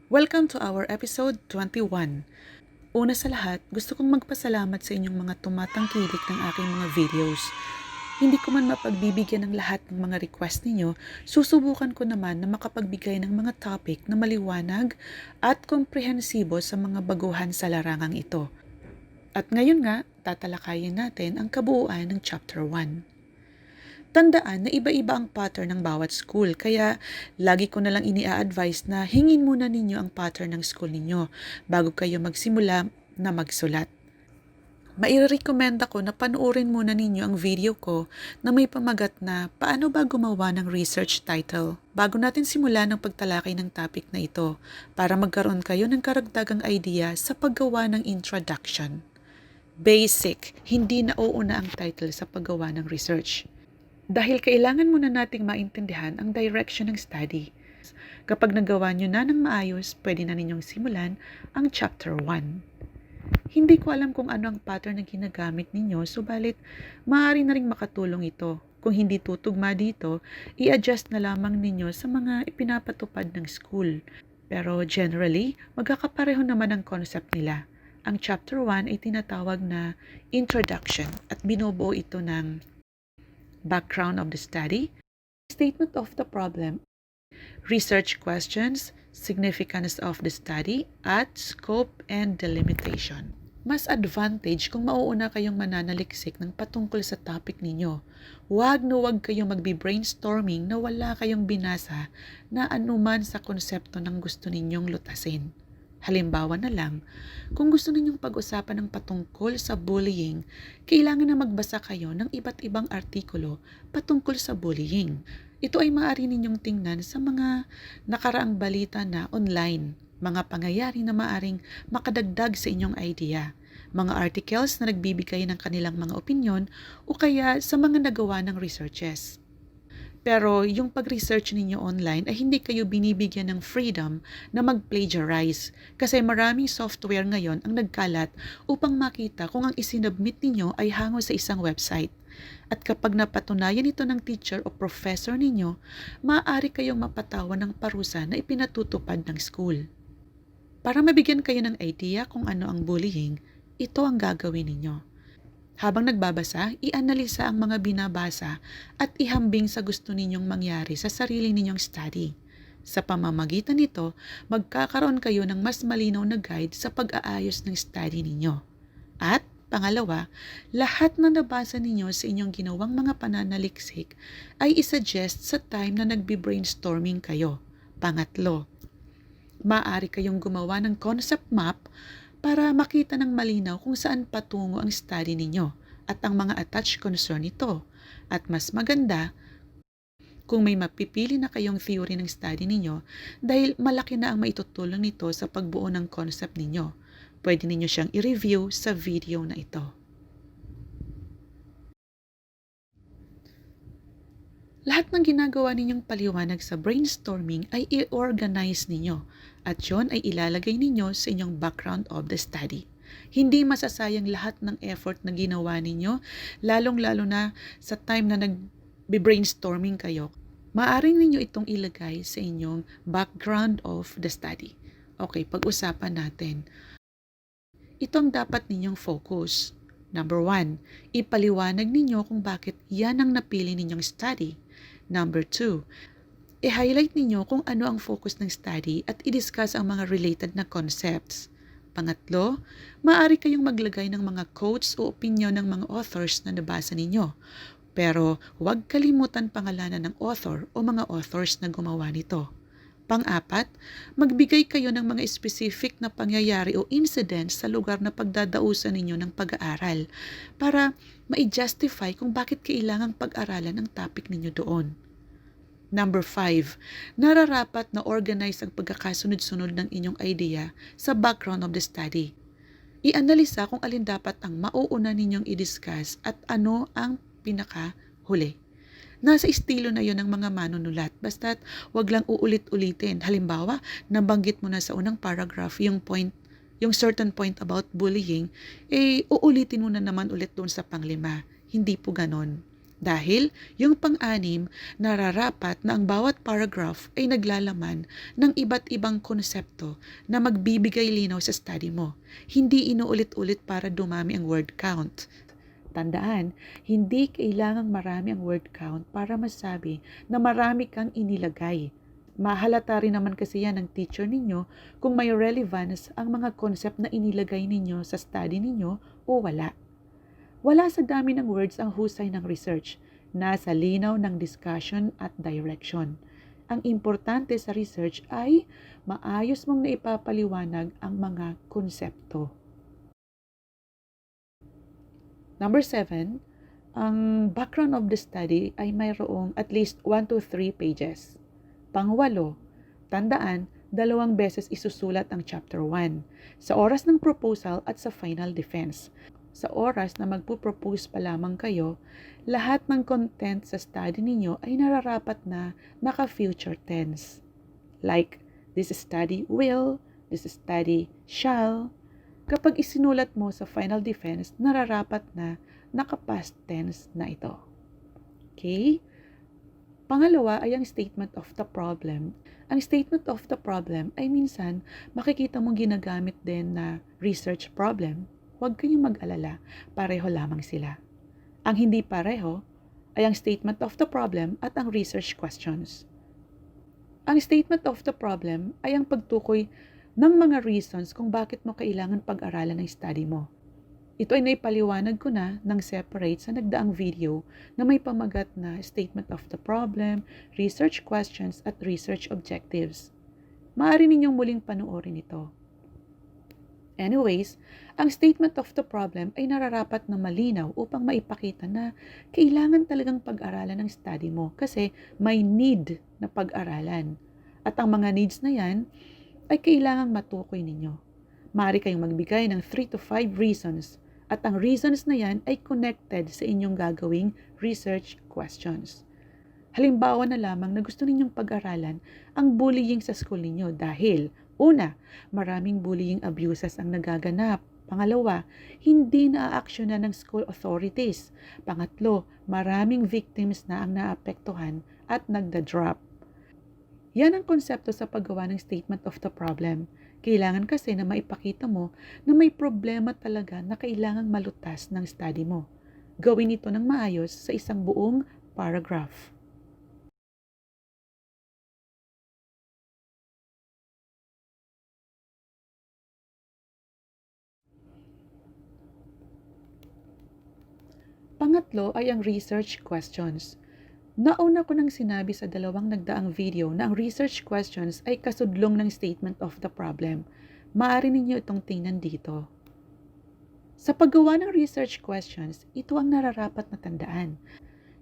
Welcome to our episode 21. Una sa lahat, gusto kong magpasalamat sa inyong mga tumatangkilik ng aking mga videos. Hindi ko man mapagbibigyan ng lahat ng mga request ninyo, susubukan ko naman na makapagbigay ng mga topic na maliwanag at komprehensibo sa mga baguhan sa larangang ito. At ngayon nga, tatalakayin natin ang kabuuan ng Chapter 1. Tandaan na iba-iba ang pattern ng bawat school, kaya lagi ko na lang ini-advise na hingin muna ninyo ang pattern ng school ninyo bago kayo magsimula na magsulat. Mairekomenda ko na panoorin muna ninyo ang video ko na may pamagat na paano ba gumawa ng research title bago natin simula ng pagtalakay ng topic na ito para magkaroon kayo ng karagdagang idea sa paggawa ng introduction. Basic, hindi na uuna ang title sa paggawa ng research. Dahil kailangan muna nating maintindihan ang direction ng study. Kapag nagawa nyo na ng maayos, pwede na ninyong simulan ang Chapter 1. Hindi ko alam kung ano ang pattern na ginagamit ninyo, subalit maaari na ring makatulong ito. Kung hindi tutugma dito, i-adjust na lamang ninyo sa mga ipinapatupad ng school. Pero generally, magkakapareho naman ang concept nila. Ang Chapter 1 ay tinatawag na Introduction at binubuo ito ng background of the study, statement of the problem, research questions, significance of the study, at scope and delimitation. Mas advantage kung mauuna kayong mananaliksik ng patungkol sa topic ninyo. Huwag kayong magbi-brainstorming na wala kayong binasa na anuman sa konsepto ng gusto ninyong lutasin. Halimbawa na lang, kung gusto ninyong pag-usapan ng patungkol sa bullying, kailangan na magbasa kayo ng iba't ibang artikulo patungkol sa bullying. Ito ay maaari ninyong tingnan sa mga nakaraang balita na online, mga pangyayari na maaring makadagdag sa inyong idea, mga articles na nagbibigay ng kanilang mga opinyon o kaya sa mga nagawa ng researches. Pero yung pag-research ninyo online ay hindi kayo binibigyan ng freedom na mag-plagiarize kasi maraming software ngayon ang nagkalat upang makita kung ang isinubmit ninyo ay hango sa isang website. At kapag napatunayan ito ng teacher o professor ninyo, maaari kayong mapatawan ng parusa na ipinatutupad ng school. Para mabigyan kayo ng idea kung ano ang bullying, ito ang gagawin ninyo. Habang nagbabasa, ianalisa ang mga binabasa at ihambing sa gusto ninyong mangyari sa sarili ninyong study. Sa pamamagitan nito, magkakaroon kayo ng mas malinaw na guide sa pag-aayos ng study ninyo. At pangalawa, lahat na nabasa ninyo sa inyong ginawang mga pananaliksik ay isuggest sa time na nagbi-brainstorming kayo. Pangatlo, maaari kayong gumawa ng concept map para makita ng malinaw kung saan patungo ang study ninyo at ang mga attached concern nito. At mas maganda, kung may mapipili na kayong theory ng study ninyo dahil malaki na ang maitutulong nito sa pagbuo ng concept ninyo. Pwede ninyo siyang i-review sa video na ito. Lahat ng ginagawa ninyong paliwanag sa brainstorming ay i-organize ninyo at yon ay ilalagay ninyo sa inyong background of the study. Hindi masasayang lahat ng effort na ginawa ninyo, lalong-lalo na sa time na nag-brainstorming kayo. Maaring ninyo itong ilagay sa inyong background of the study. Okay, pag-usapan natin. Ito ang dapat ninyong focus. Number 1, ipaliwanag ninyo kung bakit yan ang napili ninyong study. Number 2, i-highlight ninyo kung ano ang focus ng study at i-discuss ang mga related na concepts. Pangatlo, maaari kayong maglagay ng mga quotes o opinion ng mga authors na nabasa ninyo. Pero huwag kalimutan pangalanan ng author o mga authors na gumawa nito. Pang-apat, magbigay kayo ng mga specific na pangyayari o incidents sa lugar na pagdadausan ninyo ng pag-aaral para ma-justify kung bakit kailangang pag-aralan ang topic ninyo doon. Number 5, nararapat na organize ang pagkakasunod-sunod ng inyong idea sa background of the study. I-analisa kung alin dapat ang mauuna ninyong i-discuss at ano ang pinakahuli. Nasa estilo na yon ng mga manunulat, basta't wag lang uulit-ulitin. Halimbawa, nabanggit mo na sa unang paragraph yung certain point about bullying, uulitin mo na naman ulit doon sa panglima. Hindi po ganon. Dahil yung pang-anim, nararapat na ang bawat paragraph ay naglalaman ng iba't ibang konsepto na magbibigay linaw sa study mo. Hindi inuulit-ulit para dumami ang word count. Tandaan, hindi kailangang marami ang word count para masabi na marami kang inilagay. Mahalata rin naman kasi yan ng teacher ninyo kung may relevance ang mga concept na inilagay ninyo sa study ninyo o wala. Wala sa dami ng words ang husay ng research, nasa linaw ng discussion at direction. Ang importante sa research ay maayos mong naipapaliwanag ang mga konsepto. Number 7, ang background of the study ay mayroong at least 1 to 3 pages. Pangwalo, tandaan, 2 beses isusulat ang chapter 1, sa oras ng proposal at sa final defense. Sa oras na magpo-propose pa lamang kayo, lahat ng content sa study ninyo ay nararapat na naka-future tense. Like, this study will, this study shall. Kapag isinulat mo sa final defense, nararapat na naka-past tense na ito. Okay? Pangalawa ay ang statement of the problem. Ang statement of the problem ay minsan makikita mong ginagamit din na research problem. Huwag kayong mag-alala, pareho lamang sila. Ang hindi pareho ay ang statement of the problem at ang research questions. Ang statement of the problem ay ang pagtukoy ng mga reasons kung bakit mo kailangan pag-aralan ng study mo. Ito ay naipaliwanag ko na ng separate sa nagdaang video na may pamagat na statement of the problem, research questions at research objectives. Maaari ninyong muling panoorin ito. Anyways, ang statement of the problem ay nararapat na malinaw upang maipakita na kailangan talagang pag-aralan ng study mo kasi may need na pag-aralan. At ang mga needs na yan ay kailangang matukoy ninyo. Maaari kayong magbigay ng 3 to 5 reasons at ang reasons na yan ay connected sa inyong gagawing research questions. Halimbawa na lamang na gusto ninyong pag-aralan ang bullying sa school ninyo dahil una, maraming bullying abuses ang nagaganap. Pangalawa, hindi naaaksyonan ng school authorities. Pangatlo, maraming victims na ang naapektuhan at nagda-drop. Yan ang konsepto sa paggawa ng statement of the problem. Kailangan kasi na maipakita mo na may problema talaga na kailangang malutas ng study mo. Gawin ito ng maayos sa isang buong paragraph. Pangatlo ay ang research questions. Nauna ko nang sinabi sa 2 nagdaang video na ang research questions ay kasudlong ng statement of the problem. Maaari ninyo itong tingnan dito. Sa paggawa ng research questions, ito ang nararapat na tandaan.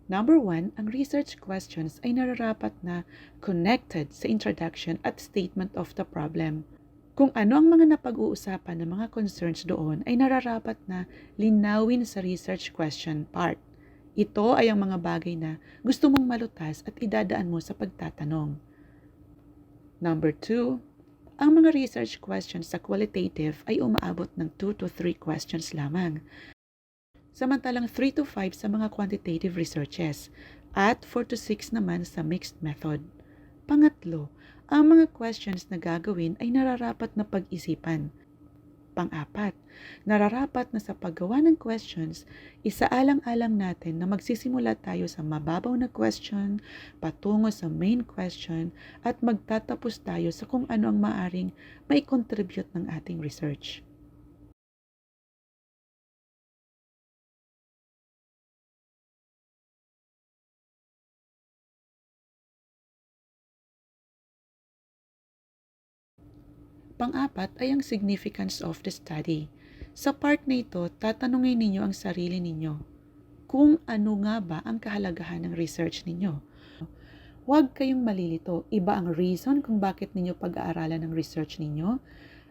Number 1, ang research questions ay nararapat na connected sa introduction at statement of the problem. Kung ano ang mga napag-uusapan ng mga concerns doon ay nararapat na linawin sa research question part. Ito ay ang mga bagay na gusto mong malutas at idadaan mo sa pagtatanong. Number 2, ang mga research questions sa qualitative ay umaabot ng 2 to 3 questions lamang. Samantalang 3 to 5 sa mga quantitative researches at 4 to 6 naman sa mixed method. Pangatlo, ang mga questions na gagawin ay nararapat na pag-isipan. Pang-apat, nararapat na sa paggawa ng questions, isaalang-alang natin na magsisimula tayo sa mababaw na question, patungo sa main question, at magtatapos tayo sa kung ano ang maaring mai-contribute ng ating research. Pang-apat ay ang significance of the study. Sa part na ito, tatanungin ninyo ang sarili ninyo kung ano nga ba ang kahalagahan ng research ninyo. Huwag kayong malilito. Iba ang reason kung bakit ninyo pag-aaralan ng research ninyo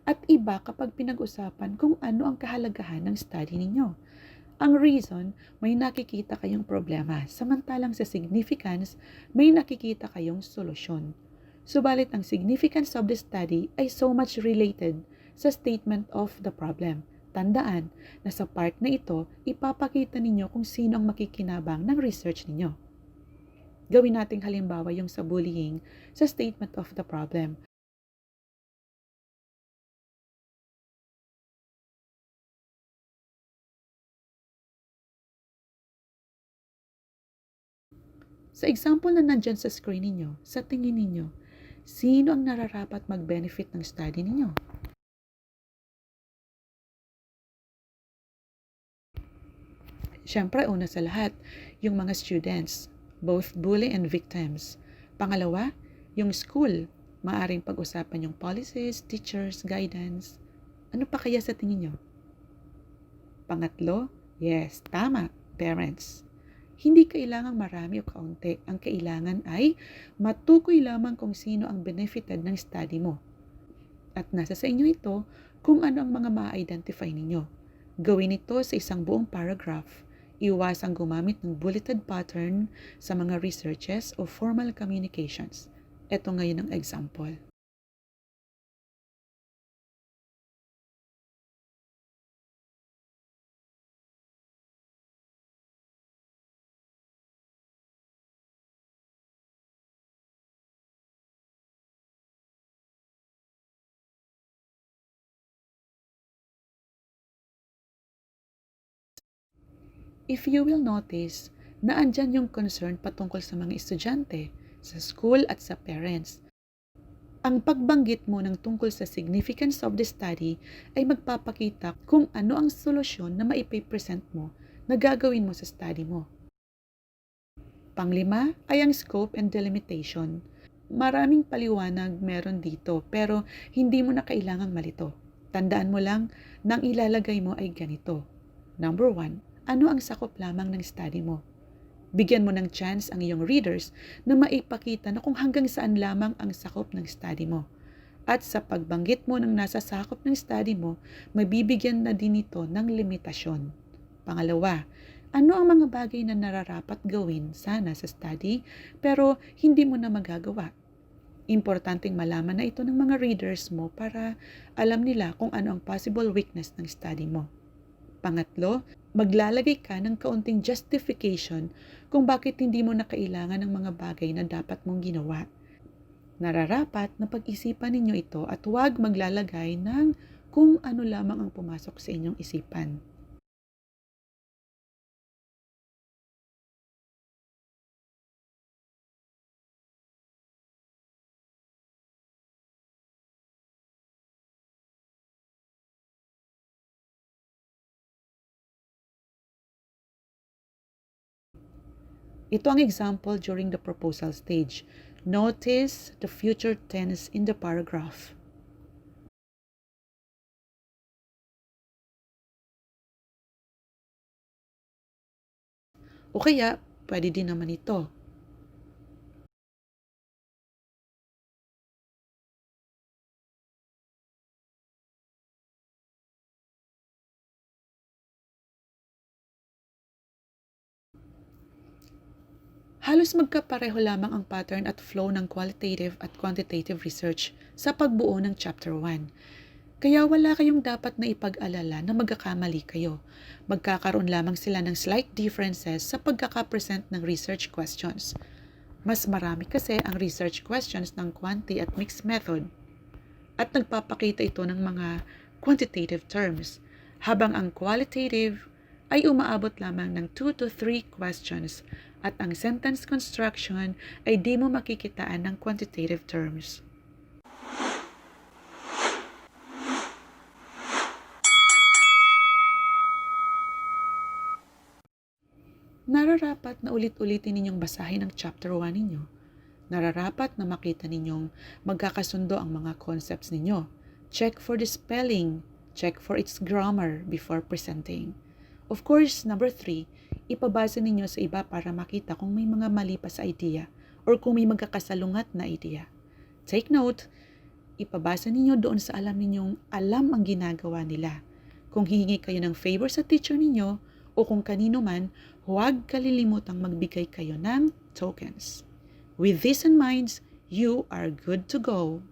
at iba kapag pinag-usapan kung ano ang kahalagahan ng study ninyo. Ang reason, may nakikita kayong problema, samantalang sa significance, may nakikita kayong solusyon. Subalit ang significance of the study ay so much related sa statement of the problem. Tandaan na sa part na ito, ipapakita ninyo kung sino ang makikinabang ng research ninyo. Gawin nating halimbawa yung sa bullying sa statement of the problem. Sa example na nandyan sa screen ninyo, sa tingin ninyo, sino ang nararapat mag-benefit ng study ninyo? Siyempre, una sa lahat, yung mga students, both bully and victims. Pangalawa, yung school. Maaring pag-usapan yung policies, teachers, guidance. Ano pa kaya sa tingin nyo? Pangatlo, yes, tama, parents. Hindi kailangang marami o kaunti. Ang kailangan ay matukoy lamang kung sino ang benefited ng study mo. At nasa sa inyo ito kung ano ang mga ma-identify ninyo. Gawin ito sa isang buong paragraph. Iwasang gumamit ng bulleted pattern sa mga researches o formal communications. Ito ngayon ang example. If you will notice, na andyan yung concern patungkol sa mga estudyante, sa school at sa parents. Ang pagbanggit mo ng tungkol sa significance of the study ay magpapakita kung ano ang solusyon na maipipresent mo na gagawin mo sa study mo. Panglima ay ang scope and delimitation. Maraming paliwanag meron dito pero hindi mo na kailangang malito. Tandaan mo lang na ang ilalagay mo ay ganito. Number 1, ano ang sakop lamang ng study mo? Bigyan mo ng chance ang iyong readers na maipakita na kung hanggang saan lamang ang sakop ng study mo. At sa pagbanggit mo ng nasa sakop ng study mo, mabibigyan na din ito ng limitasyon. Pangalawa, ano ang mga bagay na nararapat gawin sana sa study pero hindi mo na magagawa? Importanteng malaman na ito ng mga readers mo para alam nila kung ano ang possible weakness ng study mo. Pangatlo, maglalagay ka ng kaunting justification kung bakit hindi mo na kailangan ng mga bagay na dapat mong ginawa. Nararapat na pag-isipan ninyo ito at huwag maglalagay ng kung ano lamang ang pumasok sa inyong isipan. Ito ang example during the proposal stage. Notice the future tense in the paragraph. O kaya, pwede din naman ito. Halos magkapareho lamang ang pattern at flow ng qualitative at quantitative research sa pagbuo ng Chapter 1. Kaya wala kayong dapat na ipag-alala na magkakamali kayo. Magkakaroon lamang sila ng slight differences sa pagkakapresent ng research questions. Mas marami kasi ang research questions ng quanti at mixed method. At nagpapakita ito ng mga quantitative terms, habang ang qualitative ay umaabot lamang ng 2 to 3 questions at ang sentence construction ay di mo makikitaan ng quantitative terms. Nararapat na ulit-ulitin ninyong basahin ang chapter 1 ninyo. Nararapat na makita ninyong magkakasundo ang mga concepts ninyo. Check for the spelling, check for its grammar before presenting. Of course, number 3, ipabasa ninyo sa iba para makita kung may mga mali pa sa idea or kung may magkakasalungat na idea. Take note, ipabasa ninyo doon sa alam ninyong alam ang ginagawa nila. Kung hihingi kayo ng favor sa teacher ninyo o kung kanino man, huwag kalilimutang magbigay kayo ng tokens. With this in mind, you are good to go.